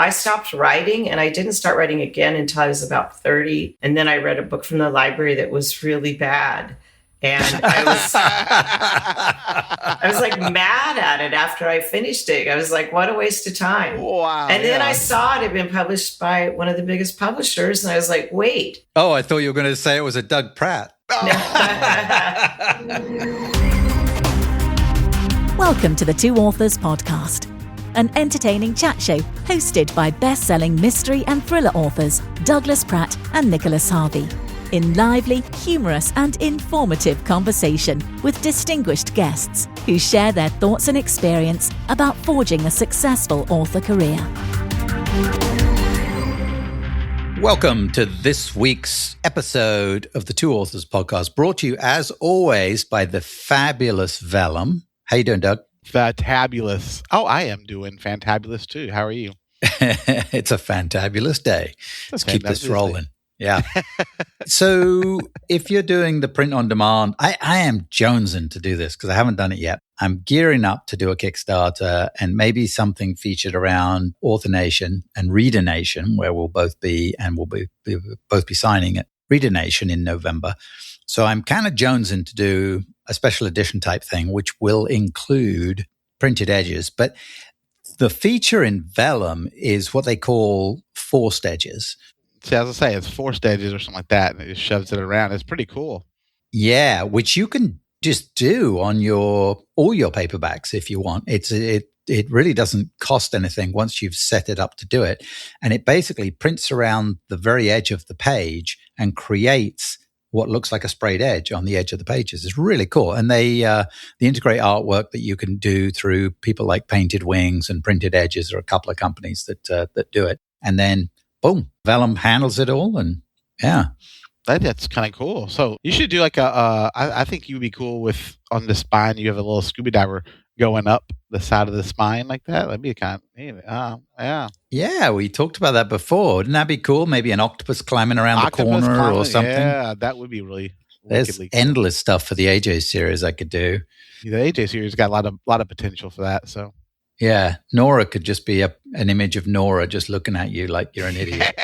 I stopped writing, and I didn't start writing again until I was about 30. And then I read a book from the library that was really bad. And I was like mad at it after I finished it. I was like, what a waste of time. Wow. And then I saw it had been published by one of the biggest publishers. And I was like, wait. Oh, I thought you were going to say it was a Doug Pratt. Welcome to the Two Authors Podcast, an entertaining chat show hosted by best-selling mystery and thriller authors Douglas Pratt and Nicholas Harvey, in lively, humorous and informative conversation with distinguished guests who share their thoughts and experience about forging a successful author career. Welcome to this week's episode of the Two Authors Podcast, brought to you as always by the fabulous Vellum. How you doing, Doug? Fantabulous. Oh, I am doing fantabulous too. How are you? It's a fantabulous day. Let's keep this rolling. Yeah. So if you're doing the print on demand, I am jonesing to do this because I haven't done it yet. I'm gearing up to do a Kickstarter and maybe something featured around Author Nation and Reader Nation, where we'll both be, and we'll both be signing at Reader Nation in November. So I'm kind of jonesing to do a special edition type thing, which will include printed edges. But the feature in Vellum is what they call forced edges. See, as I say, it's forced edges or something like that, and it just shoves it around. It's pretty cool. Yeah, which you can just do on all your paperbacks if you want. It really doesn't cost anything once you've set it up to do it. And it basically prints around the very edge of the page and creates what looks like a sprayed edge on the edge of the pages. It's really cool. And they integrate artwork that you can do through people like Painted Wings and Printed Edges. There are a couple of companies that do it. And then boom, Vellum handles it all. And yeah. That's kind of cool. So you should do like I think you'd be cool with, on the spine, you have a little scuba diver going up the side of the spine like that. That'd be kind of, yeah. Yeah, we talked about that before. Wouldn't that be cool? Maybe an octopus climbing around the corner or something. Yeah, that would be really There's endless stuff for the AJ series I could do. The AJ series got a lot of potential for that, so. Yeah, Nora could just be an image of Nora just looking at you like you're an idiot.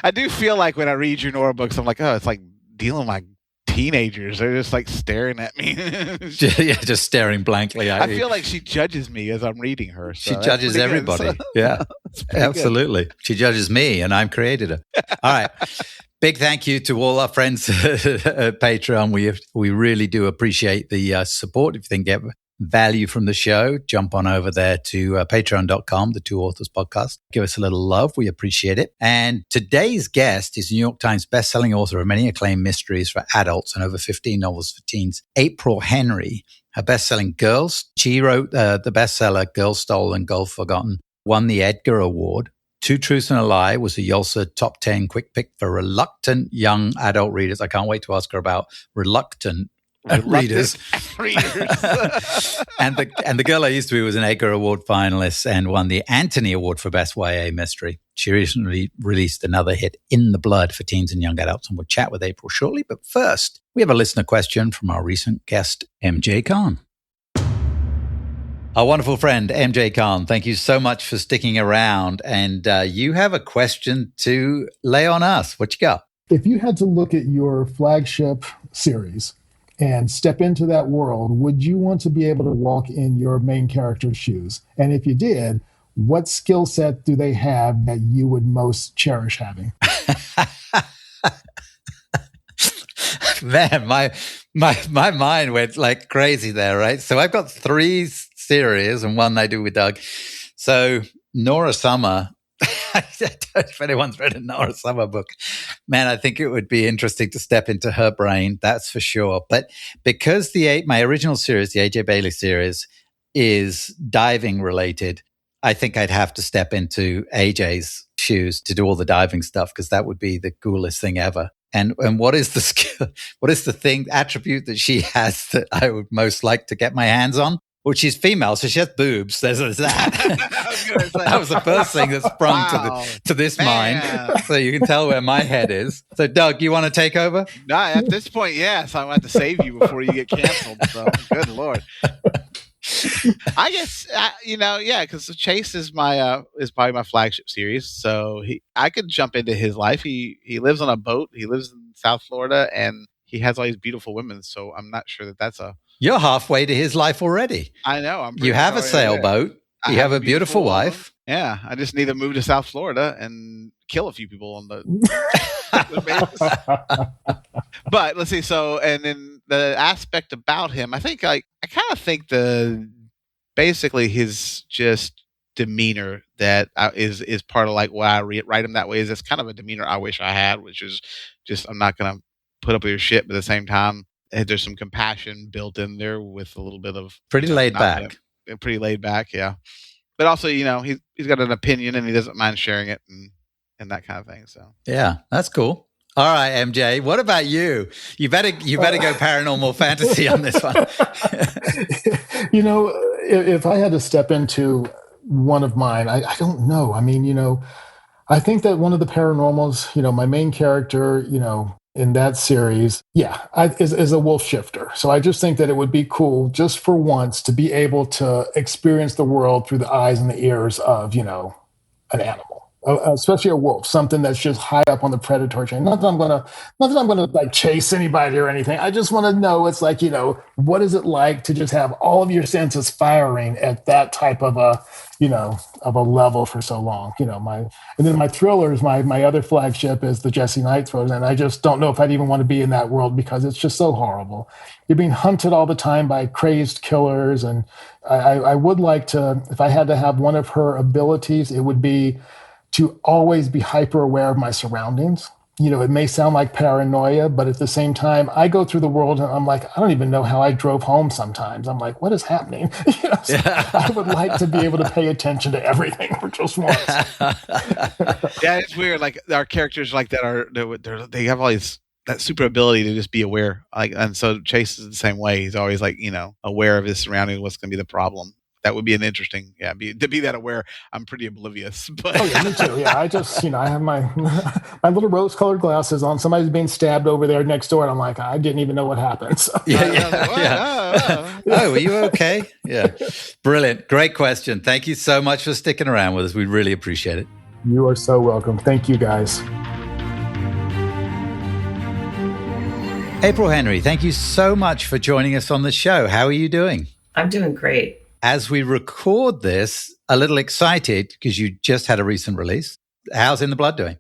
I do feel like when I read your Nora books, I'm like, oh, it's like dealing with my teenagers. They're just like staring at me. Yeah, just staring blankly at you. I feel like she judges me as I'm reading her. So she judges everybody. So. Yeah, absolutely. Good. She judges me, and I've created her. All right. Big thank you to all our friends at Patreon. We really do appreciate the support. If you think you get value from the show, jump on over there to patreon.com, the Two Authors Podcast. Give us a little love. We appreciate it. And today's guest is New York Times bestselling author of many acclaimed mysteries for adults and over 15 novels for teens, April Henry. Her bestselling Girls. She wrote the bestseller Girls Stolen, Girls Forgotten, won the Edgar Award. Two Truths and a Lie was a YOLSA top 10 quick pick for reluctant young adult readers. I can't wait to ask her about reluctant readers. and the Girl I Used to Be was an Edgar Award finalist and won the Anthony Award for Best YA Mystery. She recently released another hit, In the Blood, for teens and young adults, and we'll chat with April shortly. But first, we have a listener question from our recent guest, MJ Khan. Our wonderful friend, MJ Khan, thank you so much for sticking around. And you have a question to lay on us. What you got? If you had to look at your flagship series and step into that world, would you want to be able to walk in your main character's shoes? And if you did, what skill set do they have that you would most cherish having? Man, my mind went like crazy there, right? So I've got 3 series and one I do with Doug. So Nora Summer, I don't know if anyone's read a Nora Summer book. Man, I think it would be interesting to step into her brain, that's for sure. But because my original series, the AJ Bailey series, is diving related, I think I'd have to step into AJ's shoes to do all the diving stuff because that would be the coolest thing ever. And what is the skill? What is the attribute that she has that I would most like to get my hands on? Well, she's female, so she has boobs. There's that. That was the first thing that sprung to this mind. So you can tell where my head is. So, Doug, you want to take over? No, at this point, yes. I want to save you before you get canceled. So, good Lord. I guess yeah, because Chase is my is probably my flagship series. So I could jump into his life. He lives on a boat. He lives in South Florida, and he has all these beautiful women. So I'm not sure that's a. You're halfway to his life already. I know. You have a sailboat. You have a beautiful wife. Yeah, I just need to move to South Florida and kill a few people on the. But let's see. So, and then the aspect about him, I think I kind of think basically his just demeanor that is part of like why I write him that way. Is it's kind of a demeanor I wish I had, which is just I'm not gonna put up with your shit, but at the same time, there's some compassion built in there with a little bit of pretty laid back. Pretty laid back, yeah. But also, he's got an opinion and he doesn't mind sharing it and that kind of thing. So yeah, that's cool. All right, MJ, what about you? You better go paranormal fantasy on this one. If I had to step into one of mine, I don't know. I mean, I think that one of the paranormals, my main character, in that series, is a wolf shifter. So I just think that it would be cool just for once to be able to experience the world through the eyes and the ears of, an animal. Especially a wolf, something that's just high up on the predatory chain. Not that I'm gonna like chase anybody or anything. I just want to know it's like, what is it like to just have all of your senses firing at that type of a level for so long. And then my thrillers, my other flagship is the Jesse Knight thriller, and I just don't know if I'd even want to be in that world because it's just so horrible. You're being hunted all the time by crazed killers, and I would like to, if I had to have one of her abilities, it would be to always be hyper aware of my surroundings. It may sound like paranoia, but at the same time, I go through the world and I'm like, I don't even know how I drove home sometimes. I'm like, what is happening? So I would like to be able to pay attention to everything for just once. Yeah, it's weird. Like our characters like that they have all these that super ability to just be aware. And so Chase is the same way. He's always like, aware of his surroundings, what's going to be the problem. That would be an interesting, to be that aware. I'm pretty oblivious, but me too. Yeah, I just, I have my my little rose-colored glasses on. Somebody's being stabbed over there next door, and I'm like, I didn't even know what happened. So. Yeah. Oh, were you okay? Yeah, brilliant, great question. Thank you so much for sticking around with us. We really appreciate it. You are so welcome. Thank you, guys. April Henry, thank you so much for joining us on the show. How are you doing? I'm doing great. As we record this, a little excited because you just had a recent release. How's In the Blood doing?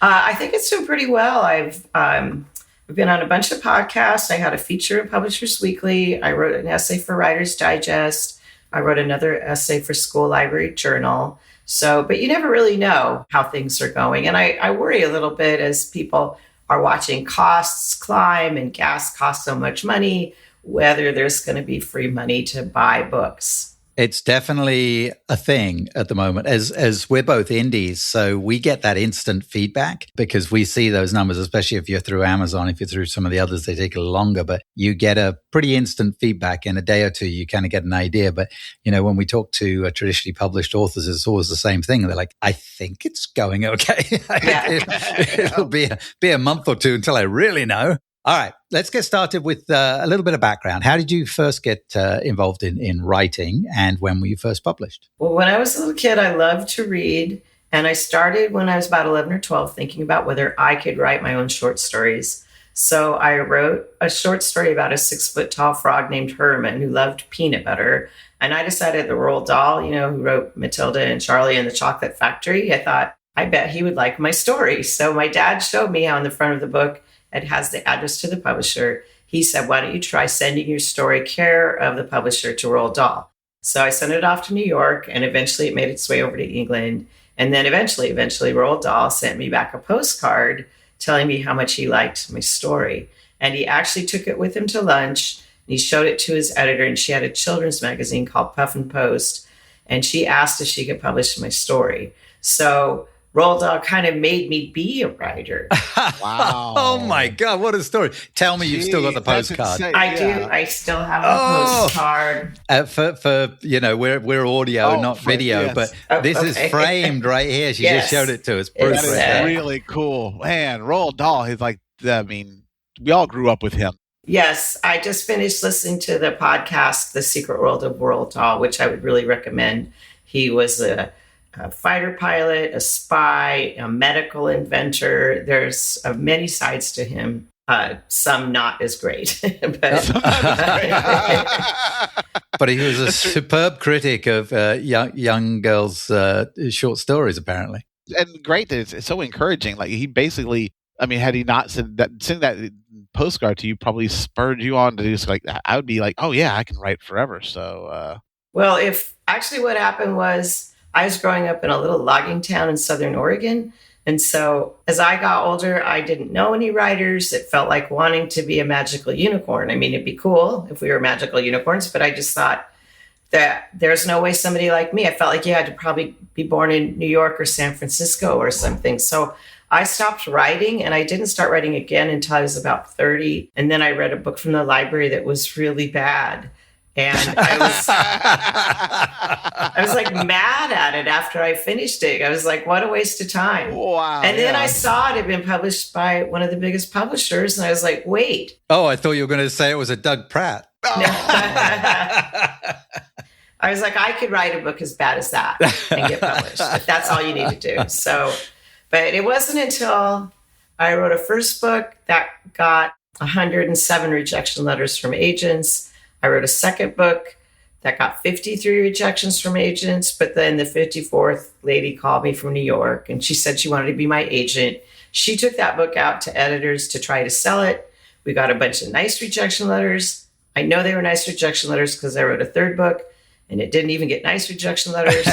I think it's doing pretty well. I've been on a bunch of podcasts. I had a feature in Publishers Weekly. I wrote an essay for Writer's Digest. I wrote another essay for School Library Journal. But you never really know how things are going. And I worry a little bit as people are watching costs climb and gas costs so much money, whether there's going to be free money to buy books. It's definitely a thing at the moment. As we're both indies, so we get that instant feedback because we see those numbers, especially if you're through Amazon. If you're through some of the others, they take a little longer, but you get a pretty instant feedback in a day or two. You kind of get an idea. But, when we talk to traditionally published authors, it's always the same thing. They're like, I think it's going okay. It'll be a month or two until I really know. All right, let's get started with a little bit of background. How did you first get involved in writing, and when were you first published? Well, when I was a little kid, I loved to read, and I started when I was about 11 or 12 thinking about whether I could write my own short stories. So I wrote a short story about a 6-foot-tall frog named Herman who loved peanut butter, and I decided the Roald Dahl, who wrote Matilda and Charlie and the Chocolate Factory, I thought, I bet he would like my story. So my dad showed me how on the front of the book it has the address to the publisher. He said, why don't you try sending your story care of the publisher to Roald Dahl? So I sent it off to New York, and eventually it made its way over to England. And then eventually Roald Dahl sent me back a postcard telling me how much he liked my story. And he actually took it with him to lunch, and he showed it to his editor, and she had a children's magazine called Puff and Post, and she asked if she could publish my story. So Roald Dahl kind of made me be a writer. Wow. Oh my God, what a story. Tell me you've still got the postcard. I do. I still have a postcard. We're audio, not video, yes. but this is framed right here. She just showed it to us. That is really cool. Man, Roald Dahl, he's like, we all grew up with him. Yes, I just finished listening to the podcast, The Secret World of Roald Dahl, which I would really recommend. He was a fighter pilot, a spy, a medical inventor. There's many sides to him. Some not as great, but But he was a superb critic of young girls' short stories, apparently. And great that it's so encouraging. Like he basically, I mean, had he not sent that postcard to you, probably spurred you on to just like, I would be like, oh yeah, I can write forever. So, well, if actually what happened was I was growing up in a little logging town in Southern Oregon. And so as I got older, I didn't know any writers. It felt like wanting to be a magical unicorn. I mean, it'd be cool if we were magical unicorns, but I just thought that there's no way somebody like me, I felt like you had to probably be born in New York or San Francisco or something. So I stopped writing, and I didn't start writing again until I was about 30. And then I read a book from the library that was really bad. And I was like mad at it after I finished it. I was like, what a waste of time. wow. And then I saw it had been published by one of the biggest publishers. And I was like, wait. Oh, I thought you were going to say it was a Doug Pratt. I was like, I could write a book as bad as that and get published if that's all you need to do. So, but it wasn't until I wrote a first book that got 107 rejection letters from agents. I wrote a second book that got 53 rejections from agents. But then the 54th lady called me from New York, and she said she wanted to be my agent. She took that book out to editors to try to sell it. We got a bunch of nice rejection letters. I know they were nice rejection letters because I wrote a third book, and it didn't even get nice rejection letters.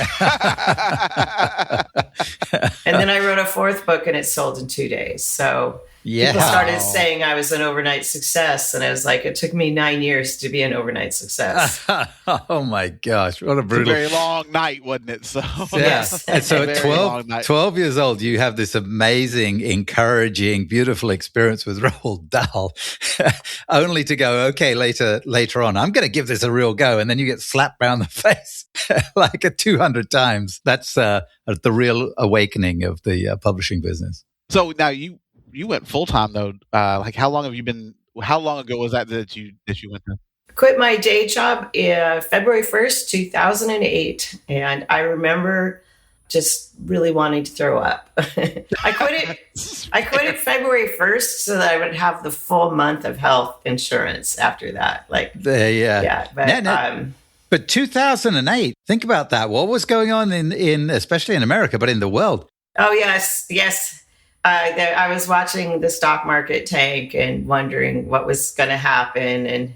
And then I wrote a fourth book, and it sold in 2 days. So people started saying I was an overnight success. And I was like, it took me 9 years to be an overnight success. Oh my gosh, what a brutal, very long night, wasn't it? So Yes. And so at 12 years old, you have this amazing, encouraging, beautiful experience with Roald Dahl, only to go, okay, later on, I'm going to give this a real go. And then you get slapped around the face like 200 times. That's the real awakening of the publishing business. So now you went full time though. Like how long ago was that you went there? Quit my day job February 1st, 2008. And I remember just really wanting to throw up. I quit it February 1st so that I would have the full month of health insurance after that. But 2008, think about that. What was going on in especially in America, but in the world? Oh, yes. I was watching the stock market tank and wondering what was going to happen. And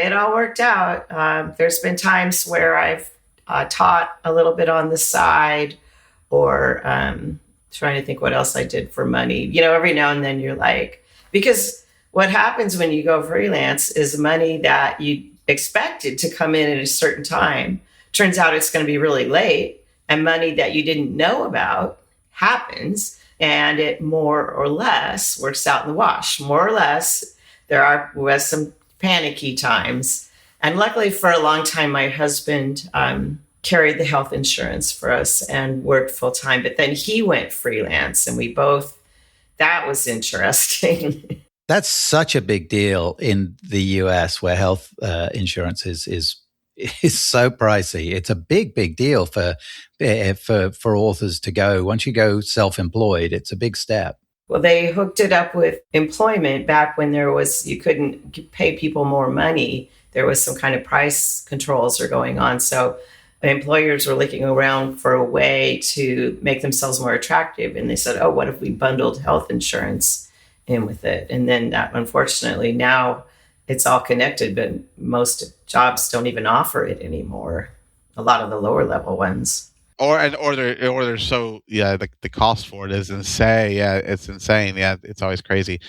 it all worked out. There's been times where I've taught a little bit on the side, or trying to think what else I did for money. You know, every now and then you're like, because what happens when you go freelance is money that you expected to come in at a certain time turns out it's going to be really late, and money that you didn't know about happens, and it more or less works out in the wash. More or less, there was some panicky times. And luckily for a long time, my husband carried the health insurance for us and worked full time. But then he went freelance, and that was interesting. That's such a big deal in the US, where health insurance is so pricey. It's a big deal for authors to go. Once you go self-employed, it's a big step. Well, they hooked it up with employment back when you couldn't pay people more money. There was some kind of price controls are going on. So employers were looking around for a way to make themselves more attractive. And they said, oh, what if we bundled health insurance in with it? And then unfortunately, now it's all connected, but most jobs don't even offer it anymore. A lot of the lower level ones. Or they're so the cost for it is insane. Yeah, it's insane. Yeah, it's always crazy.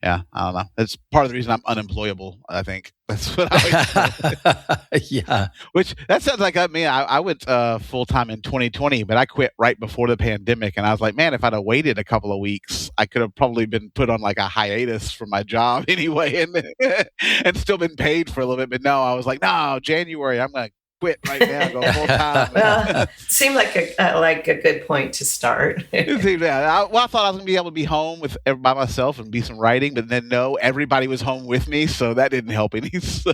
Yeah, I don't know. It's part of the reason I'm unemployable. I think that's what I always Yeah. Which that sounds like me. I went full time in 2020, but I quit right before the pandemic, and I was like, man, if I'd have waited a couple of weeks, I could have probably been put on like a hiatus from my job anyway, and still been paid for a little bit. But no, I was like, no, January, I'm gonna quit right now, go full time. Well, it seemed like a good point to start. I thought I was gonna be able to be home by myself and be some writing, but then no, everybody was home with me, so that didn't help any. So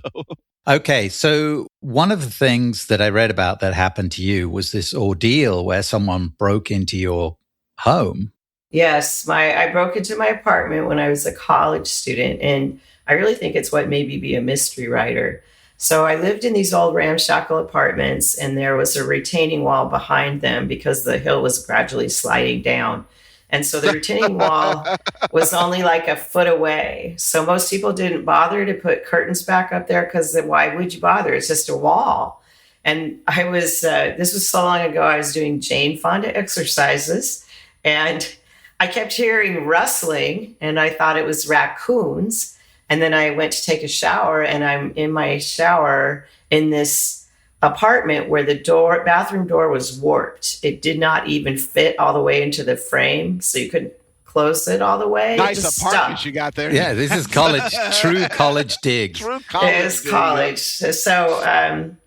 Okay, so one of the things that I read about that happened to you was this ordeal where someone broke into your home. Yes, I broke into my apartment when I was a college student, and I really think it's what made me be a mystery writer. So I lived in these old ramshackle apartments, and there was a retaining wall behind them because the hill was gradually sliding down. And so the retaining wall was only like a foot away. So most people didn't bother to put curtains back up there because why would you bother? It's just a wall. And I was, this was so long ago, I was doing Jane Fonda exercises, and I kept hearing rustling, and I thought it was raccoons. And then I went to take a shower, and I'm in my shower in this apartment where the bathroom door was warped. It did not even fit all the way into the frame, so you couldn't close it all the way. Nice apartment you got there. Yeah, this is college, true college digs. True college. It is college. So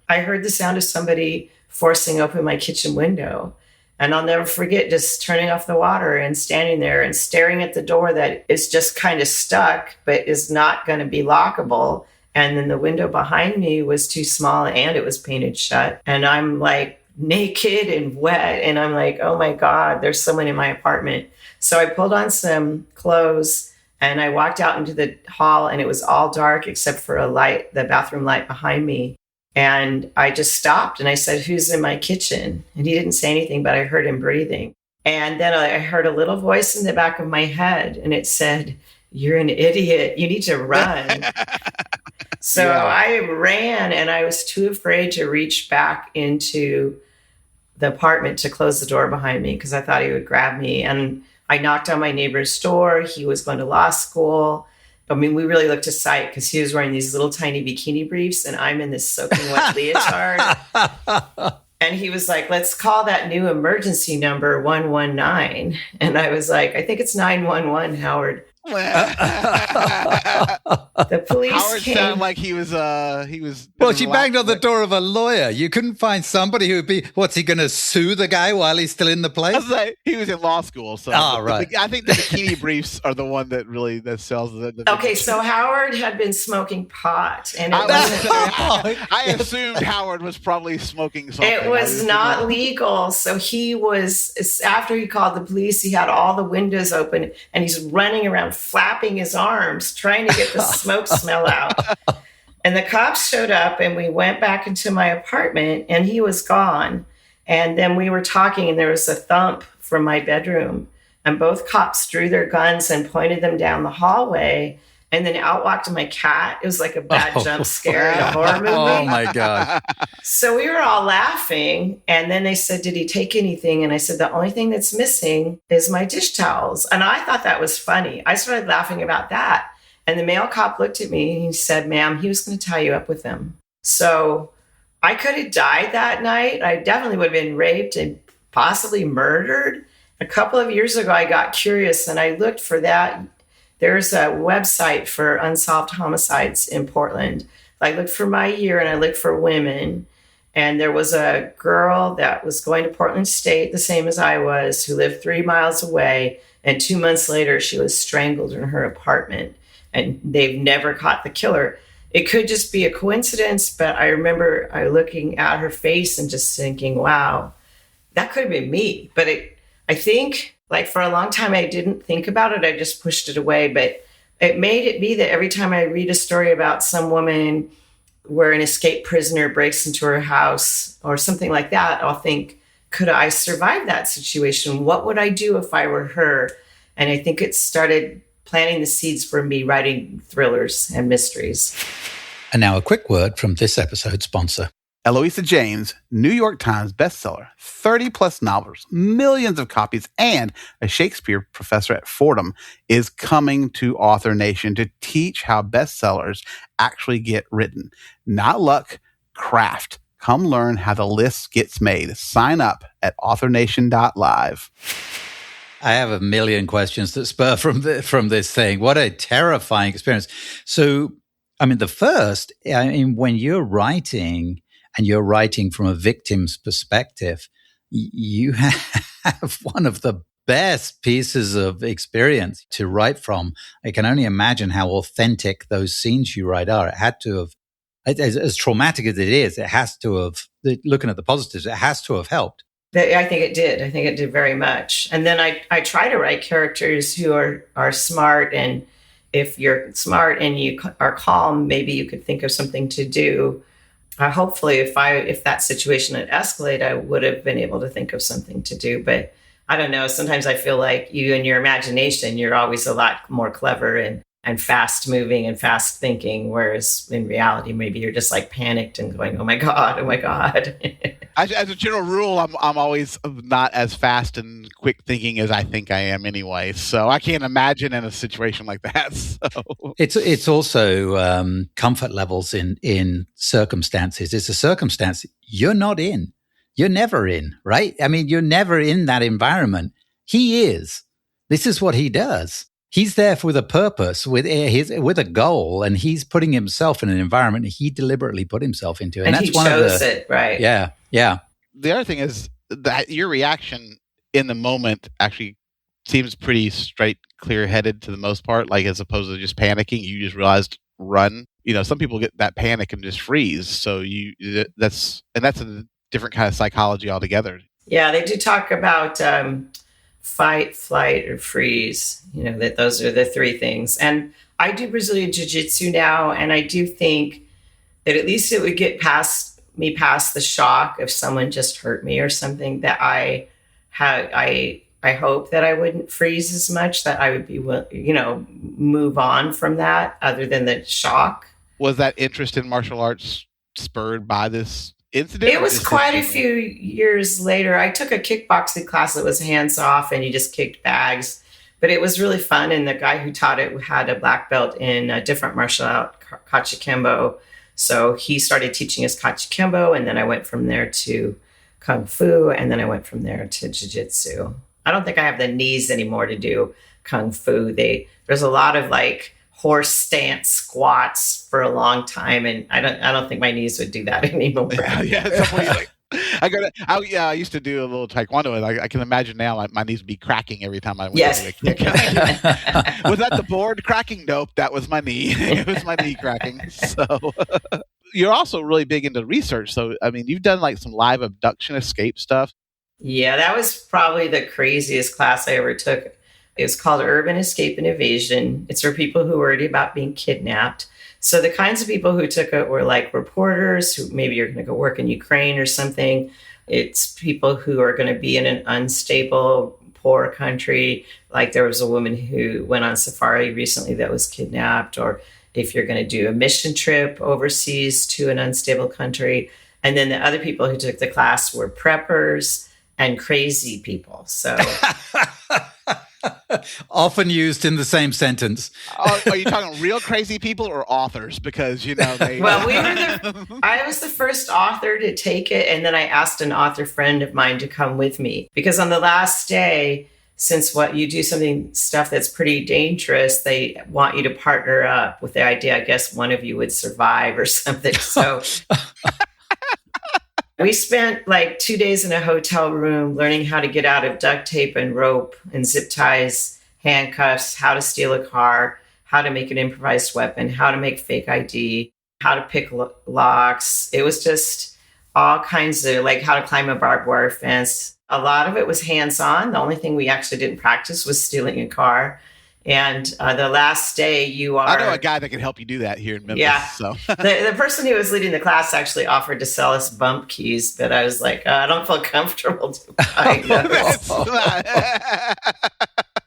I heard the sound of somebody forcing open my kitchen window. And I'll never forget just turning off the water and standing there and staring at the door that is just kind of stuck, but is not going to be lockable. And then the window behind me was too small and it was painted shut. And I'm like naked and wet. And I'm like, oh my God, there's someone in my apartment. So I pulled on some clothes and I walked out into the hall, and it was all dark except for a light, the bathroom light behind me. And I just stopped and I said, who's in my kitchen? And he didn't say anything, but I heard him breathing. And then I heard a little voice in the back of my head, and it said, you're an idiot. You need to run. So I ran, and I was too afraid to reach back into the apartment to close the door behind me because I thought he would grab me. And I knocked on my neighbor's door. He was going to law school. I mean, we really looked a sight because he was wearing these little tiny bikini briefs, and I'm in this soaking wet leotard. And he was like, let's call that new emergency number 119. And I was like, I think it's 911, Howard. The police Howard came. sounded like he was. Well, she banged on the door of a lawyer. You couldn't find somebody who would be. What's he going to sue the guy while he's still in the place? I was like, he was in law school, so right. I think the bikini briefs are the one that really sells the Okay, so Howard had been smoking pot, and it I assumed Howard was probably smoking something. It was not legal. So he was, after he called the police, he had all the windows open, and he's running around flapping his arms, trying to get the smoke smell out. And the cops showed up, and we went back into my apartment, and he was gone. And then we were talking, and there was a thump from my bedroom, and both cops drew their guns and pointed them down the hallway. And then out walked my cat. It was like a bad jump scare in a horror movie. Oh my God. So we were all laughing. And then they said, did he take anything? And I said, the only thing that's missing is my dish towels. And I thought that was funny. I started laughing about that. And the male cop looked at me and he said, ma'am, he was going to tie you up with them. So I could have died that night. I definitely would have been raped and possibly murdered. A couple of years ago, I got curious and I looked for that. There's a website for unsolved homicides in Portland. I looked for my year and I looked for women. And there was a girl that was going to Portland State, the same as I was, who lived 3 miles away. And 2 months later, she was strangled in her apartment. And they've never caught the killer. It could just be a coincidence, but I remember looking at her face and just thinking, wow, that could have been me. But I think, like, for a long time, I didn't think about it. I just pushed it away. But it made it be that every time I read a story about some woman where an escaped prisoner breaks into her house or something like that, I'll think, could I survive that situation? What would I do if I were her? And I think it started planting the seeds for me writing thrillers and mysteries. And now a quick word from this episode's sponsor. Eloisa James, New York Times bestseller, 30-plus novels, millions of copies, and a Shakespeare professor at Fordham, is coming to Author Nation to teach how bestsellers actually get written. Not luck, craft. Come learn how the list gets made. Sign up at authornation.live. I have a million questions that spur from this thing. What a terrifying experience. So, I mean, when you're writing and you're writing from a victim's perspective, you have one of the best pieces of experience to write from. I can only imagine how authentic those scenes you write are. It had to have, as traumatic as it is, it has to have, looking at the positives, it has to have helped. I think it did. I think it did very much. And then I try to write characters who are smart. And if you're smart and you are calm, maybe you could think of something to do. Hopefully, if that situation had escalated, I would have been able to think of something to do. But I don't know. Sometimes I feel like you and your imagination, you're always a lot more clever and fast moving and fast thinking. Whereas in reality, maybe you're just like panicked and going, oh my God, oh my God. As a general rule, I'm always not as fast and quick thinking as I think I am anyway. So I can't imagine in a situation like that. So it's also comfort levels in circumstances. It's a circumstance you're not in. You're never in, right? I mean, you're never in that environment. He is. This is what he does. He's there with a purpose, with a goal, and he's putting himself in an environment he deliberately put himself into. And that's he chose it, right? Yeah, yeah. The other thing is that your reaction in the moment actually seems pretty straight, clear-headed to the most part, like as opposed to just panicking. You just realized run. Some people get that panic and just freeze. So that's a different kind of psychology altogether. Yeah, they do talk about fight, flight, or freeze. That those are the three things. And I do Brazilian Jiu-Jitsu now, and I do think that at least it would get past the shock if someone just hurt me or something, that I hope that I wouldn't freeze as much, that I would be, move on from that other than the shock. Was that interest in martial arts spurred by this incident? It was quite a few years later. I took a kickboxing class that was hands off and you just kicked bags, but it was really fun. And the guy who taught it had a black belt in a different martial art, Kachikembo. So he started teaching us Kachikembo, and then I went from there to Kung Fu, and then I went from there to Jiu-Jitsu. I don't think I have the knees anymore to do Kung Fu. There's a lot of like horse stance squats for a long time, and I don't think my knees would do that anymore. I used to do a little taekwondo, and I can imagine now my knees would be cracking every time I went to a kick. Was that the board cracking? Nope, that was my knee. It was my knee cracking. So you're also really big into research. So I mean, you've done like some live abduction escape stuff. Yeah, that was probably the craziest class I ever took. It was called Urban Escape and Evasion. It's for people who are worried about being kidnapped. So the kinds of people who took it were like reporters who maybe are going to go work in Ukraine or something. It's people who are going to be in an unstable, poor country. Like there was a woman who went on safari recently that was kidnapped, or if you're going to do a mission trip overseas to an unstable country. And then the other people who took the class were preppers and crazy people. So often used in the same sentence. Are you talking real crazy people or authors? Because they. Well, I was the first author to take it, and then I asked an author friend of mine to come with me, because on the last day, since you do stuff that's pretty dangerous, they want you to partner up with the idea, I guess one of you would survive or something. So we spent like 2 days in a hotel room learning how to get out of duct tape and rope and zip ties, handcuffs, how to steal a car, how to make an improvised weapon, how to make fake ID, how to pick locks. It was just all kinds of like how to climb a barbed wire fence. A lot of it was hands-on. The only thing we actually didn't practice was stealing a car. And the last day I know a guy that can help you do that here in Memphis. Yeah. So. the person who was leading the class actually offered to sell us bump keys, but I was like, I don't feel comfortable buying those.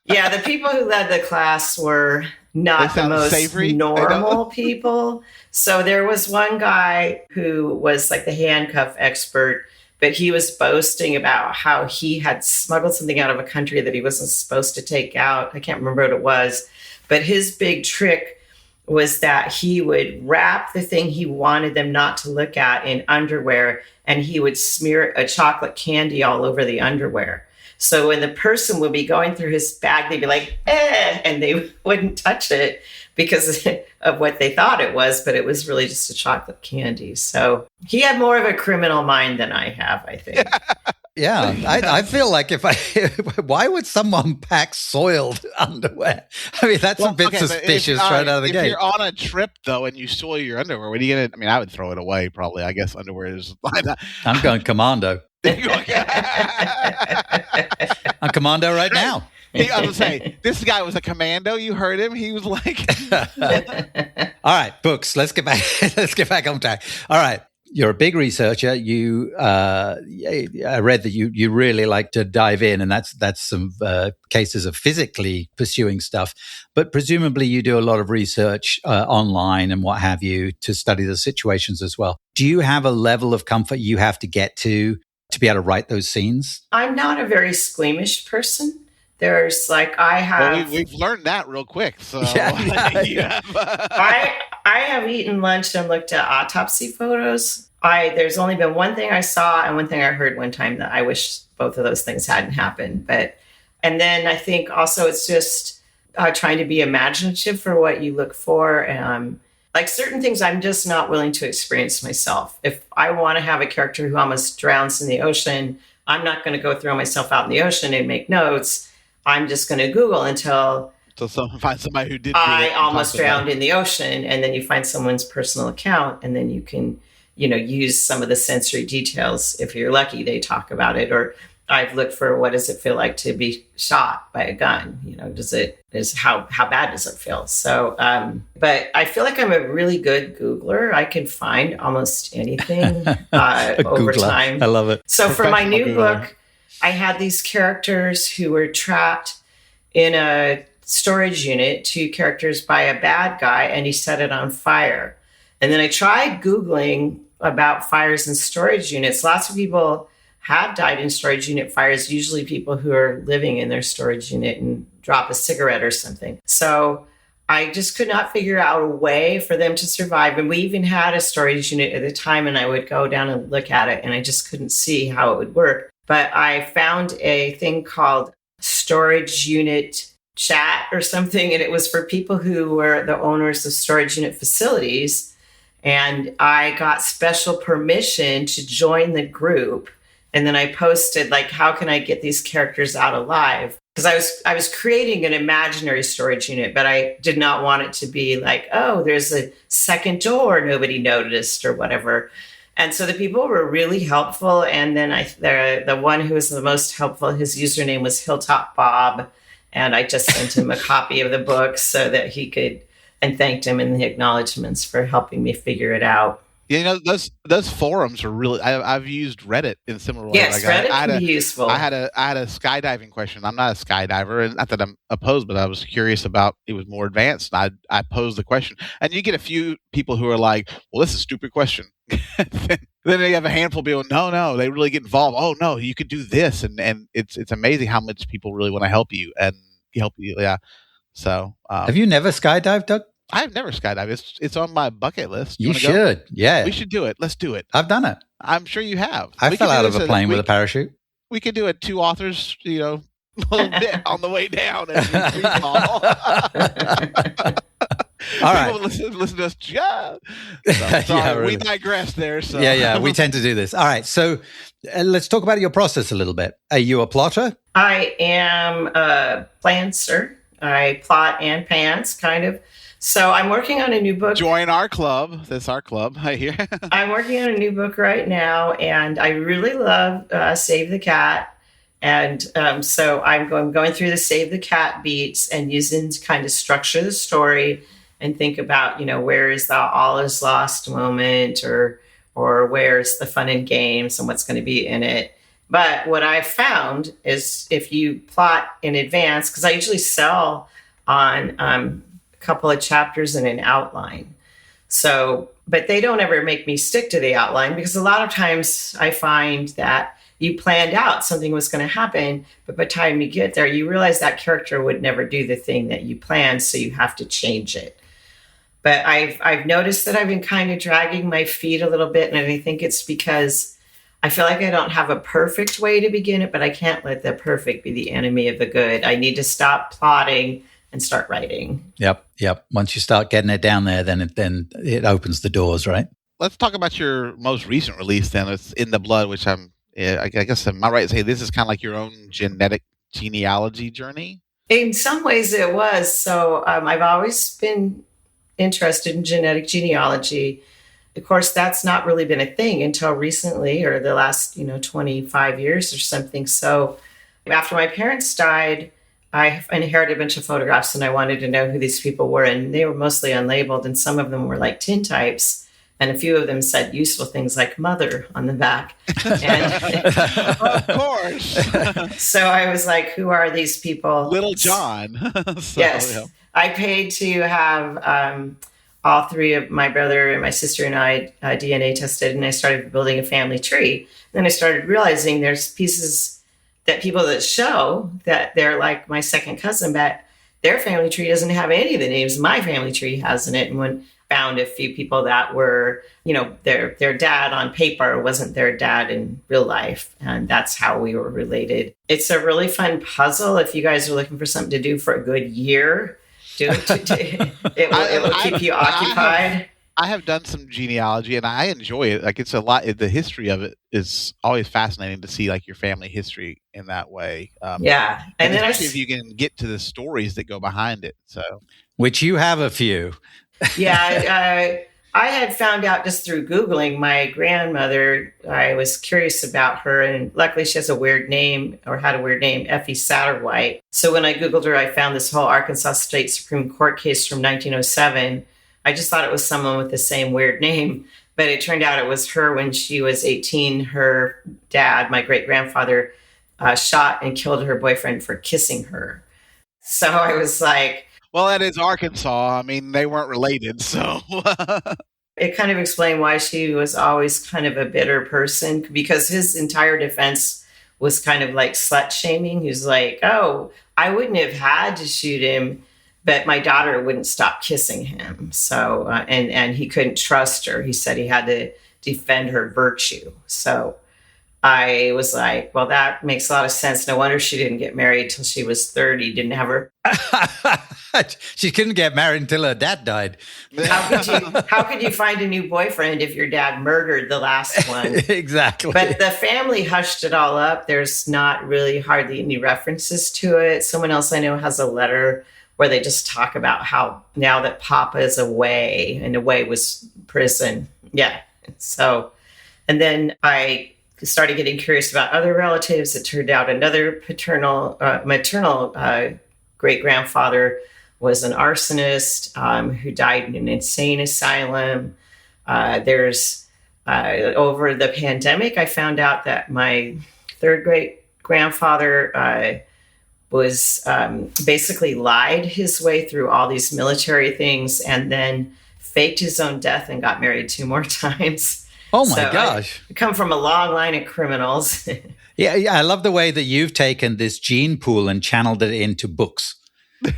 Yeah, the people who led the class were not the most savory, normal people. So there was one guy who was like the handcuff expert, but he was boasting about how he had smuggled something out of a country that he wasn't supposed to take out. I can't remember what it was, but his big trick was that he would wrap the thing he wanted them not to look at in underwear, and he would smear a chocolate candy all over the underwear. So when the person would be going through his bag, they'd be like, and they wouldn't touch it. because of what they thought it was, but it was really just a chocolate candy. So he had more of a criminal mind than I have, I think. Yeah, I feel like why would someone pack soiled underwear? I mean, that's a bit suspicious right out of the gate. If you're on a trip, though, and you soil your underwear, what are you going to, I mean, I would throw it away, probably. I guess underwear is I'm going commando. I'm commando right now. I was saying, this guy was a commando. You heard him. He was like, all right, books. Let's get back. Let's get back on track. All right. You're a big researcher. I read that you really like to dive in, and that's some cases of physically pursuing stuff. But presumably, you do a lot of research online and what have you to study the situations as well. Do you have a level of comfort you have to get to be able to write those scenes? I'm not a very squeamish person. There's like I have. Well, we've learned that real quick. So I have eaten lunch and looked at autopsy photos. There's only been one thing I saw and one thing I heard one time that I wish both of those things hadn't happened. And then I think also it's just trying to be imaginative for what you look for. Like certain things I'm just not willing to experience myself. If I want to have a character who almost drowns in the ocean, I'm not going to go throw myself out in the ocean and make notes. I'm just going to Google until find somebody who did. I almost drowned in the ocean, and then you find someone's personal account, and then you can, use some of the sensory details. If you're lucky, they talk about it. Or I've looked for what does it feel like to be shot by a gun? How bad does it feel? So, but I feel like I'm a really good Googler. I can find almost anything over time. I love it. So for my new book, I had these characters who were trapped in a storage unit, 2 characters by a bad guy, and he set it on fire. And then I tried Googling about fires in storage units. Lots of people have died in storage unit fires, usually people who are living in their storage unit and drop a cigarette or something. So I just could not figure out a way for them to survive. And we even had a storage unit at the time, and I would go down and look at it, and I just couldn't see how it would work. But I found a thing called storage unit chat or something, and it was for people who were the owners of storage unit facilities. And I got special permission to join the group. And then I posted, like, how can I get these characters out alive? Because I was creating an imaginary storage unit, but I did not want it to be like, oh, there's a second door nobody noticed or whatever. And so the people were really helpful. And then the one who was the most helpful, his username was Hilltop Bob. And I just sent him a copy of the book so that he could, and thanked him in the acknowledgments for helping me figure it out. Yeah, those forums are really. I've used Reddit in similar ways. Yes, Reddit can be useful. I had a skydiving question. I'm not a skydiver, and not that I'm opposed, but I was curious about. It was more advanced. I posed the question, and you get a few people who are like, "Well, this is a stupid question." Then you have a handful of people. No, they really get involved. Oh no, you could do this, and it's amazing how much people really want to help you and help you. Yeah. So, have you never skydived, Doug? I've never skydived. It's on my bucket list. You should. Go? Yeah. We should do it. Let's do it. I've done it. I'm sure you have. I fell out of a plane with a parachute. We could do it 2 authors, a little bit on the way down. And all right. Listen to us. Yeah. Sorry, yeah, really. We digress there. So. Yeah. We tend to do this. All right. So let's talk about your process a little bit. Are you a plotter? I am a plancer. I plot and pants, kind of. So I'm working on a new book. Join our club. That's our club. I hear. I'm working on a new book right now, and I really love Save the Cat. And so I'm going through the Save the Cat beats and using to kind of structure the story and think about, where is the all is lost moment or where's the fun and games and what's going to be in it. But what I found is if you plot in advance, because I usually sell on couple of chapters and an outline. So, but they don't ever make me stick to the outline because a lot of times I find that you planned out something was going to happen, but by the time you get there, you realize that character would never do the thing that you planned, so you have to change it. But I've noticed that I've been kind of dragging my feet a little bit, and I think it's because I feel like I don't have a perfect way to begin it, but I can't let the perfect be the enemy of the good. I need to stop plotting and start writing. Yep. Once you start getting it down there, then it opens the doors, right? Let's talk about your most recent release then. It's In the Blood, which I guess, am I right to say this is kind of like your own genealogy journey? In some ways it was. So I've always been interested in genetic genealogy. Of course, that's not really been a thing until recently, or the last, 25 years or something. So after my parents died, I inherited a bunch of photographs and I wanted to know who these people were. And they were mostly unlabeled. And some of them were like tintypes. And a few of them said useful things like mother on the back. And of course. So I was like, who are these people? Little John. Yes. Yeah. I paid to have all three of my brother and my sister and I DNA tested, and I started building a family tree. Then I started realizing there's pieces that people that show that they're like my second cousin, but their family tree doesn't have any of the names my family tree has in it. And when found a few people that were, their dad on paper wasn't their dad in real life. And that's how we were related. It's a really fun puzzle. If you guys are looking for something to do for a good year, it will keep you occupied. I have done some genealogy and I enjoy it. Like, it's a lot. The history of it is always fascinating to see, like, your family history in that way. Yeah. And then especially if you can get to the stories that go behind it. So, which you have a few. Yeah, I had found out just through Googling my grandmother. I was curious about her, and luckily she has a weird name, or had a weird name, Effie Satterwhite. So when I Googled her, I found this whole Arkansas State Supreme Court case from 1907. I just thought it was someone with the same weird name, but it turned out it was her when she was 18. Her dad, my great-grandfather, shot and killed her boyfriend for kissing her. So I was like, well, that is Arkansas. I mean, they weren't related, so. It kind of explained why she was always kind of a bitter person, because his entire defense was kind of like slut shaming. He was like, oh, I wouldn't have had to shoot him, but my daughter wouldn't stop kissing him. So, and he couldn't trust her. He said he had to defend her virtue. So I was like, well, that makes a lot of sense. No wonder she didn't get married till she was 30. Didn't have her. She couldn't get married until her dad died. How could you find a new boyfriend if your dad murdered the last one? Exactly. But the family hushed it all up. There's not really hardly any references to it. Someone else I know has a letter where they just talk about how now that Papa is away, and away was prison. Yeah. So, and then I started getting curious about other relatives. It turned out another maternal great-grandfather was an arsonist who died in an insane asylum. Over the pandemic, I found out that my third great-grandfather was basically lied his way through all these military things and then faked his own death and got married 2 more times. Oh my gosh. I come from a long line of criminals. Yeah, I love the way that you've taken this gene pool and channeled it into books.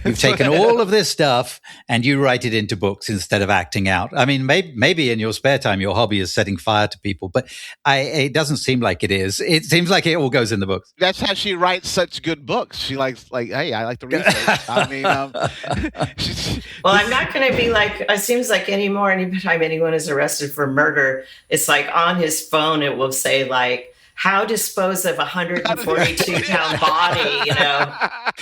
You've taken all of this stuff and you write it into books instead of acting out. I mean, maybe in your spare time, your hobby is setting fire to people, but it doesn't seem like it is. It seems like it all goes in the books. That's how she writes such good books. She hey, I like the research. I mean, well, I'm not going to be like, it seems like anytime anyone is arrested for murder, it's like on his phone, it will say like, how dispose of a 142-pound body,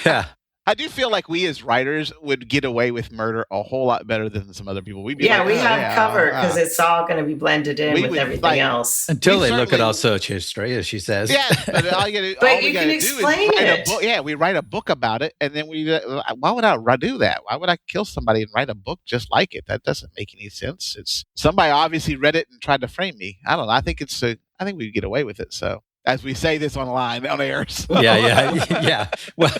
Yeah. I do feel like we as writers would get away with murder a whole lot better than some other people. We have covered because it's all going to be blended in with everything else. Until they look at our search history, as she says. Yeah, but all you can explain it. Yeah, we write a book about it, and then why would I do that? Why would I kill somebody and write a book just like it? That doesn't make any sense. It's somebody obviously read it and tried to frame me. I don't know. I think we get away with it. So, as we say this on air. So. Yeah. Well,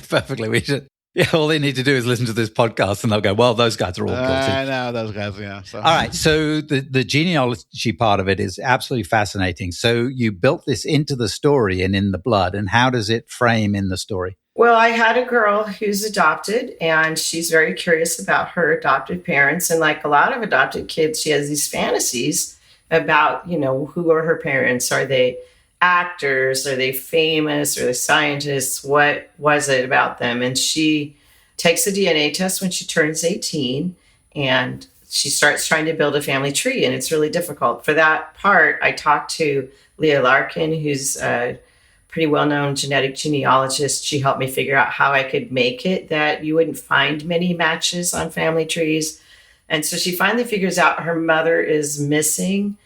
perfectly. We should. Yeah, all they need to do is listen to this podcast, and they'll go, "Well, those guys are all guilty." I know those guys. Yeah. So. All right. So the genealogy part of it is absolutely fascinating. So you built this into the story and in the blood, and how does it frame in the story? Well, I had a girl who's adopted, and she's very curious about her adopted parents, and like a lot of adopted kids, she has these fantasies about, who are her parents? Are they actors? Are they famous? Are they scientists? What was it about them? And she takes a DNA test when she turns 18, and she starts trying to build a family tree, and it's really difficult. For that part, I talked to Leah Larkin, who's a pretty well-known genetic genealogist. She helped me figure out how I could make it that you wouldn't find many matches on family trees. And so she finally figures out her mother is missing,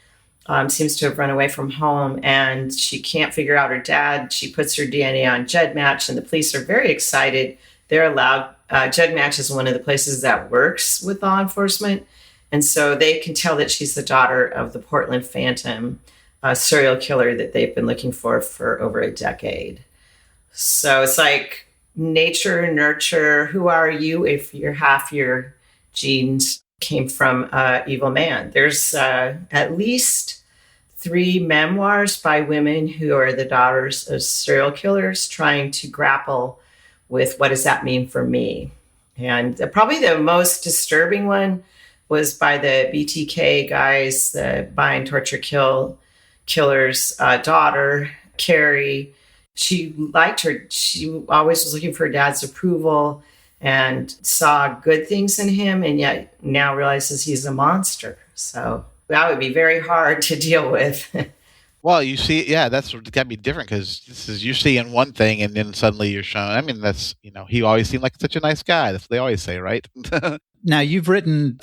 seems to have run away from home, and she can't figure out her dad. She puts her DNA on GEDmatch, and the police are very excited. They're allowed, GEDmatch is one of the places that works with law enforcement. And so they can tell that she's the daughter of the Portland Phantom, a serial killer that they've been looking for over a decade. So it's like nature, nurture. Who are you if half your genes came from evil man? There's at least 3 memoirs by women who are the daughters of serial killers trying to grapple with what does that mean for me? And probably the most disturbing one was by the BTK guys, the buy and torture killer's daughter, Carrie. She liked her. She always was looking for her dad's approval and saw good things in him, and yet now realizes he's a monster. So that would be very hard to deal with. Well, you see, yeah, that's got to be different because this is you're seeing one thing and then suddenly you're shown. I mean, that's he always seemed like such a nice guy. That's what they always say, right? Now, you've written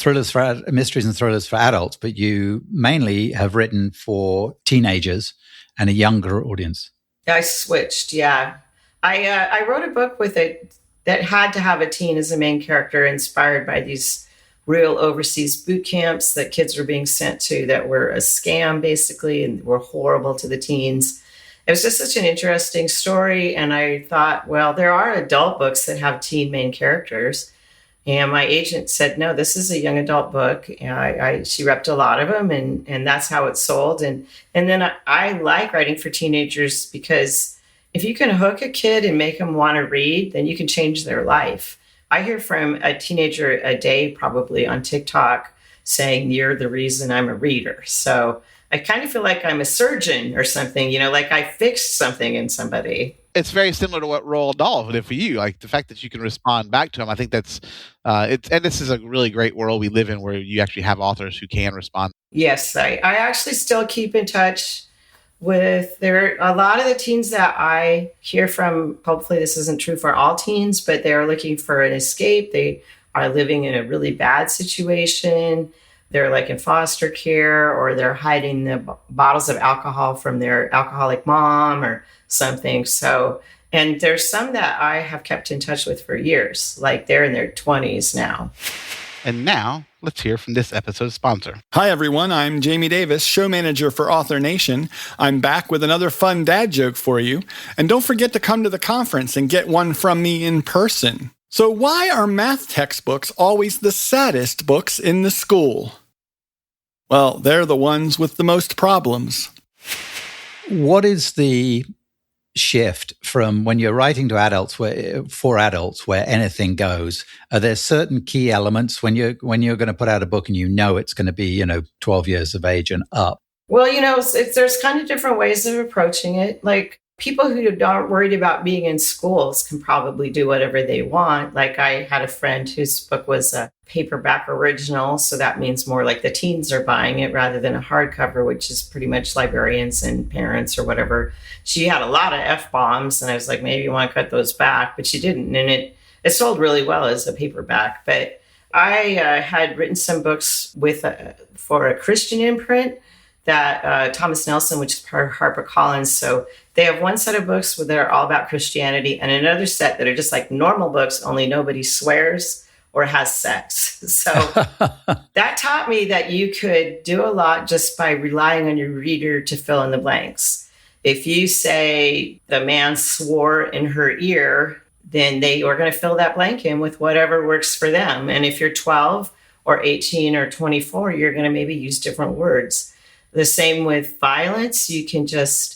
mysteries and thrillers for adults, but you mainly have written for teenagers and a younger audience. I switched, yeah. I wrote a book with it that had to have a teen as a main character, inspired by these real overseas boot camps that kids were being sent to that were a scam, basically, and were horrible to the teens. It was just such an interesting story, and I thought, well, there are adult books that have teen main characters. And my agent said, no, this is a young adult book. And she repped a lot of them, and that's how it sold. And then I like writing for teenagers because if you can hook a kid and make them want to read, then you can change their life. I hear from a teenager a day probably on TikTok saying, you're the reason I'm a reader. So I kind of feel like I'm a surgeon or something, like I fixed something in somebody. It's very similar to what Roald Dahl did for you. Like the fact that you can respond back to him, I think that's and this is a really great world we live in where you actually have authors who can respond. Yes, I actually still keep in touch with there are a lot of the teens that I hear from. Hopefully this isn't true for all teens, but they're looking for an escape. They are living in a really bad situation. They're like in foster care, or they're hiding the bottles of alcohol from their alcoholic mom or something. So, and there's some that I have kept in touch with for years, like they're in their 20s now. And now, let's hear from this episode's sponsor. Hi, everyone. I'm Jamie Davis, show manager for Author Nation. I'm back with another fun dad joke for you. And don't forget to come to the conference and get one from me in person. So why are math textbooks always the saddest books in the school? Well, they're the ones with the most problems. What is the shift from when you're writing to adults for adults where anything goes? Are there certain key elements when you're going to put out a book and it's going to be 12 years of age and up? Well, there's kind of different ways of approaching it. Like people who aren't worried about being in schools can probably do whatever they want. Like I had a friend whose book was a paperback original, so that means more like the teens are buying it rather than a hardcover, which is pretty much librarians and parents or whatever. She had a lot of F-bombs, and I was like, maybe you want to cut those back, but she didn't, and it sold really well as a paperback. But I had written some books for a Christian imprint that Thomas Nelson, which is part of HarperCollins. So they have one set of books that are all about Christianity, and another set that are just like normal books, only nobody swears or has sex. So that taught me that you could do a lot just by relying on your reader to fill in the blanks. If you say the man swore in her ear, then they are going to fill that blank in with whatever works for them. And if you're 12 or 18 or 24, you're going to maybe use different words. The same with violence. You can just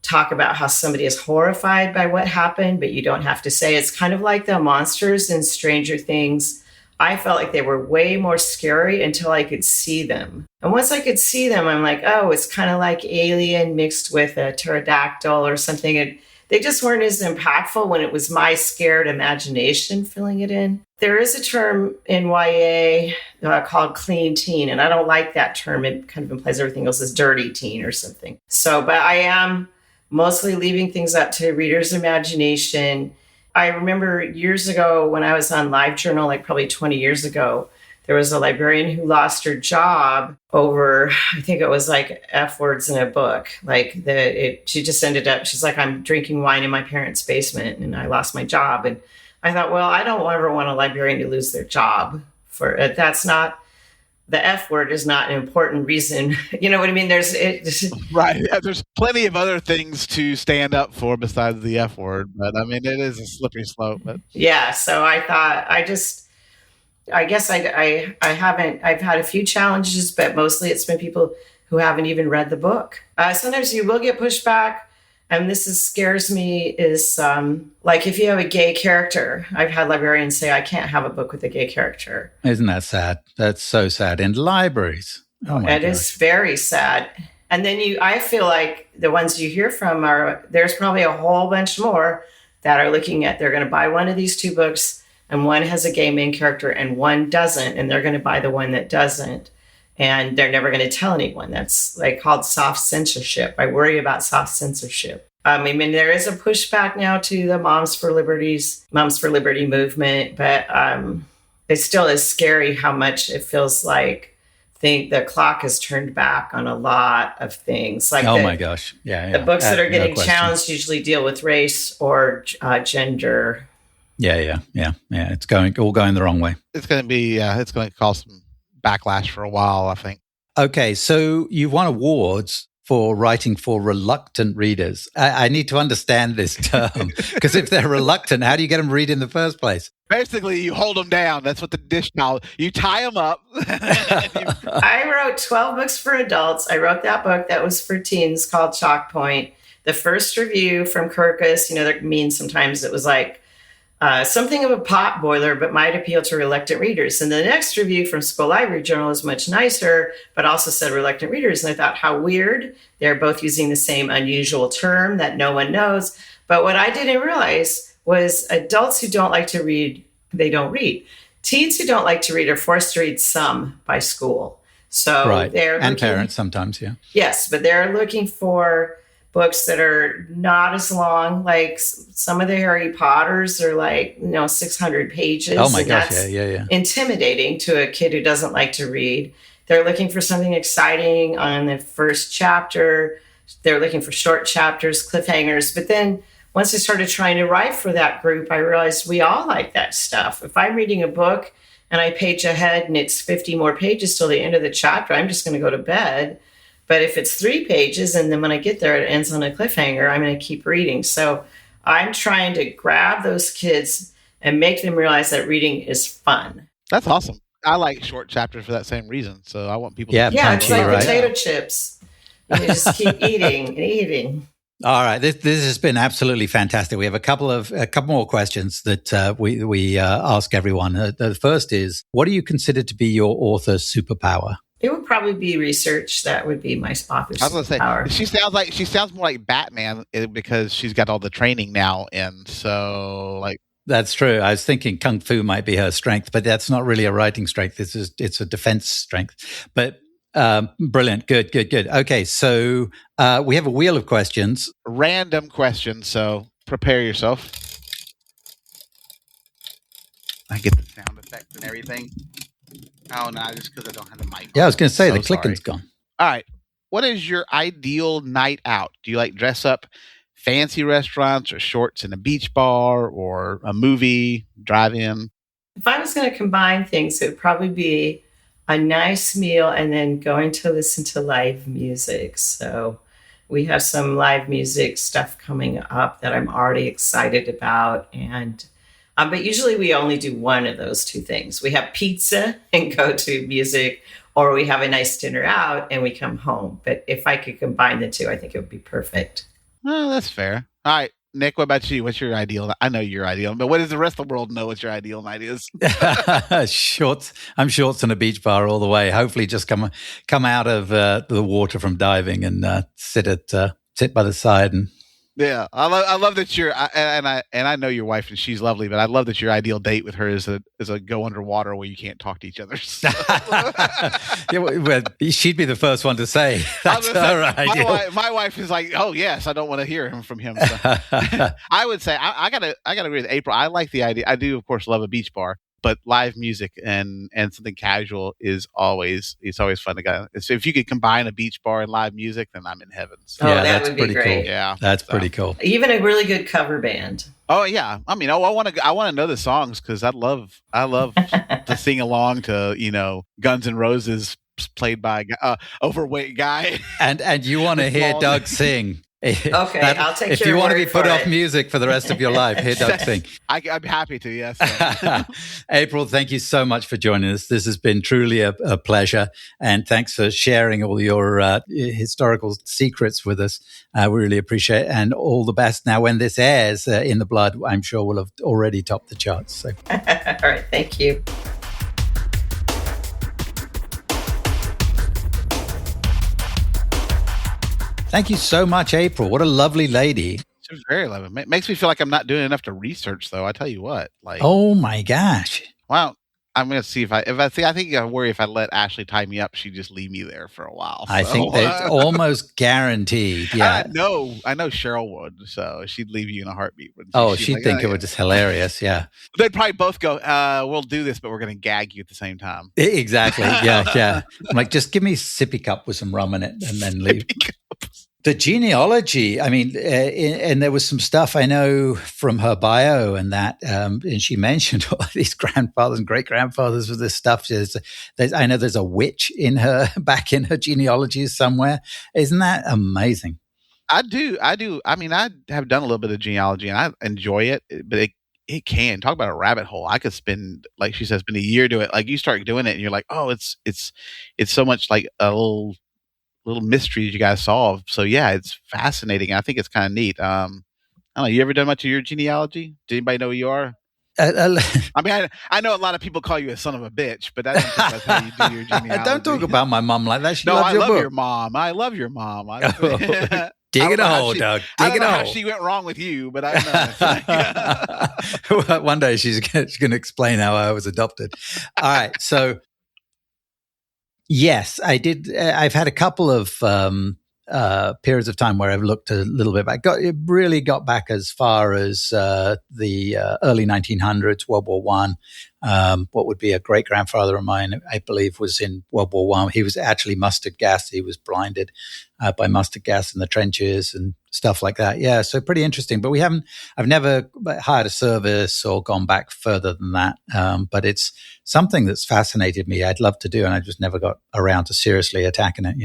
talk about how somebody is horrified by what happened, but you don't have to say. It's kind of like the monsters in Stranger Things. I felt like they were way more scary until I could see them. And once I could see them, I'm like, oh, it's kind of like Alien mixed with a pterodactyl or something. And they just weren't as impactful when it was my scared imagination filling it in. There is a term in YA called clean teen, and I don't like that term. It kind of implies everything else is dirty teen or something. So, but I am mostly leaving things up to readers' imagination. I remember years ago when I was on LiveJournal, like probably 20 years ago, there was a librarian who lost her job over, I think it was like F words in a book. Like she just ended up, she's like, I'm drinking wine in my parents' basement and I lost my job. And I thought, well, I don't ever want a librarian to lose their job for that's not, the F word is not an important reason. You know what I mean? Right. Yeah, there's plenty of other things to stand up for besides the F word, but I mean, it is a slippery slope. But yeah. So I thought, I guess I've had a few challenges, but mostly it's been people who haven't even read the book. Sometimes you will get pushback. And scares me is like if you have a gay character, I've had librarians say, I can't have a book with a gay character. Isn't that sad? That's so sad. In libraries. Oh my It is very sad. And then I feel like the ones you hear from there's probably a whole bunch more that are looking at, they're going to buy one of these two books and one has a gay main character and one doesn't. And they're going to buy the one that doesn't. And they're never going to tell anyone. That's like called soft censorship. I worry about soft censorship. I mean, there is a pushback now to the Moms for Liberty movement, but it still is scary how much it feels like the clock has turned back on a lot of things. Like my gosh. Yeah. The books that are getting challenged usually deal with race or gender. Yeah. It's all going the wrong way. it's going to cause some backlash for a while, I think. Okay, so you've won awards for writing for reluctant readers. I need to understand this term because if they're reluctant, how do you get them to read in the first place? Basically, you hold them down. That's what the dish now. You tie them up. I wrote 12 books for adults. I wrote that book that was for teens called Chalk Point. The first review from Kirkus, that means sometimes it was like something of a pot boiler, but might appeal to reluctant readers. And the next review from School Library Journal is much nicer, but also said reluctant readers. And I thought, how weird. They're both using the same unusual term that no one knows. But what I didn't realize was adults who don't like to read, they don't read. Teens who don't like to read are forced to read some by school. So right. They're and parents sometimes, yeah. Yes, but they're looking for books that are not as long. Like some of the Harry Potters are like 600 pages. Oh my gosh, yeah. Intimidating to a kid who doesn't like to read. They're looking for something exciting on the first chapter. They're looking for short chapters, cliffhangers. But then once I started trying to write for that group, I realized we all like that stuff. If I'm reading a book and I page ahead and it's 50 more pages till the end of the chapter, I'm just going to go to bed. But if it's 3 pages and then when I get there, it ends on a cliffhanger, I'm going to keep reading. So I'm trying to grab those kids and make them realize that reading is fun. That's awesome. I like short chapters for that same reason. So I want people to it's like potato chips. You just keep eating and eating. All right, this has been absolutely fantastic. We have a couple more questions that we ask everyone. The first is, what do you consider to be your author superpower? It would probably be research. That would be my author's superpower. She sounds more like Batman because she's got all the training now, and so that's true. I was thinking kung fu might be her strength, but that's not really a writing strength. It's a defense strength. But brilliant, good. Okay, so we have a wheel of questions, random questions. So prepare yourself. I get the sound effects and everything. Oh, no, just because I don't have the mic. Yeah, I was going to say, the clicking's gone. All right. What is your ideal night out? Do you like dress up fancy restaurants or shorts in a beach bar or a movie, drive-in? If I was going to combine things, it would probably be a nice meal and then going to listen to live music. So we have some live music stuff coming up that I'm already excited about. And but usually we only do one of those two things. We have pizza and go to music, or we have a nice dinner out and we come home. But if I could combine the two, I think it would be perfect. Oh, that's fair. All right. Nick, what about you? What's your ideal? I know your ideal, but what does the rest of the world know what your ideal night is? Shorts. I'm shorts and a beach bar all the way. Hopefully, just come out of the water from diving and sit by the side and. Yeah, I love that I know your wife and she's lovely, but I love that your ideal date with her is a go underwater where you can't talk to each other. So. Yeah, well, she'd be the first one to say that's her ideal. My wife is like, oh yes, I don't want to hear from him. So. I would say I gotta agree with April. I like the idea. I do, of course, love a beach bar. But live music and something casual is always fun to go. So if you could combine a beach bar and live music, then I'm in heaven. So. Yeah, that would be pretty cool. Yeah, that's pretty cool. Even a really good cover band. Oh yeah, I mean, I want to know the songs because I love to sing along to Guns N' Roses played by overweight guy. And you want to hear Doug sing. Okay, I'll take your word for it. If you want to be put off music for the rest of your life, hear Doug sing. I'm happy to, yes. April, thank you so much for joining us. This has been truly a pleasure. And thanks for sharing all your historical secrets with us. We really appreciate it. And all the best. Now, when this airs, In the Blood, I'm sure will have already topped the charts. So. All right, thank you. Thank you so much, April. What a lovely lady. She was very lovely. It makes me feel like I'm not doing enough to research, though. I tell you what. Oh my gosh. Well, I'm going to see I think I worry if I let Ashley tie me up, she'd just leave me there for a while. So. I think that's almost guaranteed. Yeah. I know Cheryl would, so she'd leave you in a heartbeat. She'd think it was just hilarious. Yeah. They'd probably both go, we'll do this, but we're going to gag you at the same time. Exactly. Yeah. I'm like, just give me a sippy cup with some rum in it and then leave. The genealogy, I mean, and there was some stuff I know from her bio and that, and she mentioned all these grandfathers and great-grandfathers with this stuff. I know there's a witch back in her genealogy somewhere. Isn't that amazing? I do. I mean, I have done a little bit of genealogy and I enjoy it, but it can talk about a rabbit hole. I could spend, like she says, a year to it. Like you start doing it and you're like, oh, it's so much like a little mysteries you guys solve. So yeah, it's fascinating. I think it's kind of neat. I don't know. You ever done much of your genealogy? Does anybody know who you are? I mean, I know a lot of people call you a son of a bitch, but I don't think that's how you do your genealogy. Don't talk about my mom like that. I love your mom. I love your mom. Dig it a hole, Doug. Dig it a hole. How she went wrong with you, but I don't know. One day she's going to explain how I was adopted. All right, so. Yes, I did. I've had a couple of periods of time where I've looked a little bit back. It really got back as far as the early 1900s, World War One. What would be a great grandfather of mine, I believe, was in World War One. He was actually mustard gas. He was blinded by mustard gas in the trenches and stuff like that. Yeah, so pretty interesting. But I've never hired a service or gone back further than that. But it's something that's fascinated me. I'd love to do, and I just never got around to seriously attacking it.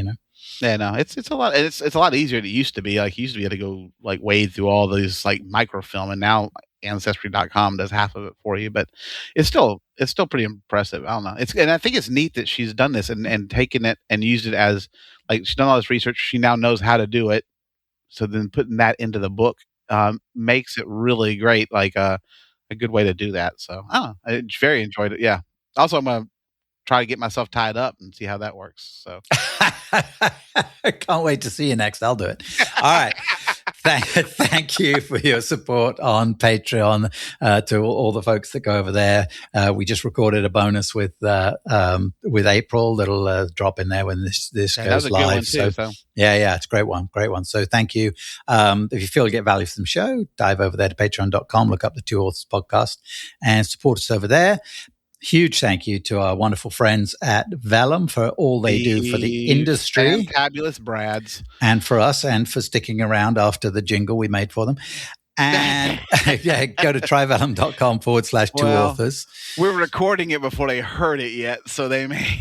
Yeah, no, it's a lot. It's a lot easier than it used to be. Like you used to be able to go like wade through all these like microfilm, and now Ancestry.com does half of it for you. But it's still pretty impressive. I don't know. And I think it's neat that she's done this and taken it and used it as like she's done all this research. She now knows how to do it. So then putting that into the book makes it really great. Like a good way to do that. So I don't know. I very enjoyed it. Yeah. Also, I'm gonna try to get myself tied up and see how that works. So I can't wait to see you next. I'll do it. All right. Thank you for your support on Patreon to all the folks that go over there. We just recorded a bonus with April that'll drop in there when this goes live. Too, so. Yeah, it's a great one. So thank you. If you feel you get value from the show, dive over there to patreon.com, look up the Two Authors podcast and support us over there. Huge thank you to our wonderful friends at Vellum for all they do for the industry. Fabulous Brads. And for us and for sticking around after the jingle we made for them. And go to tryvellum.com/2 authors. We're recording it before they heard it yet, so they may.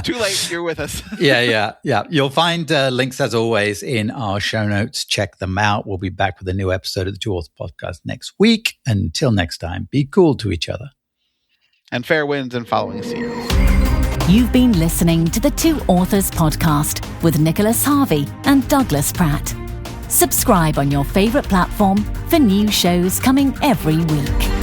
Too late, you're with us. Yeah. You'll find links, as always, in our show notes. Check them out. We'll be back with a new episode of the Two Authors podcast next week. Until next time, be cool to each other. And fair winds and following seas. You've been listening to the Two Authors podcast with Nicholas Harvey and Douglas Pratt. Subscribe on your favourite platform for new shows coming every week.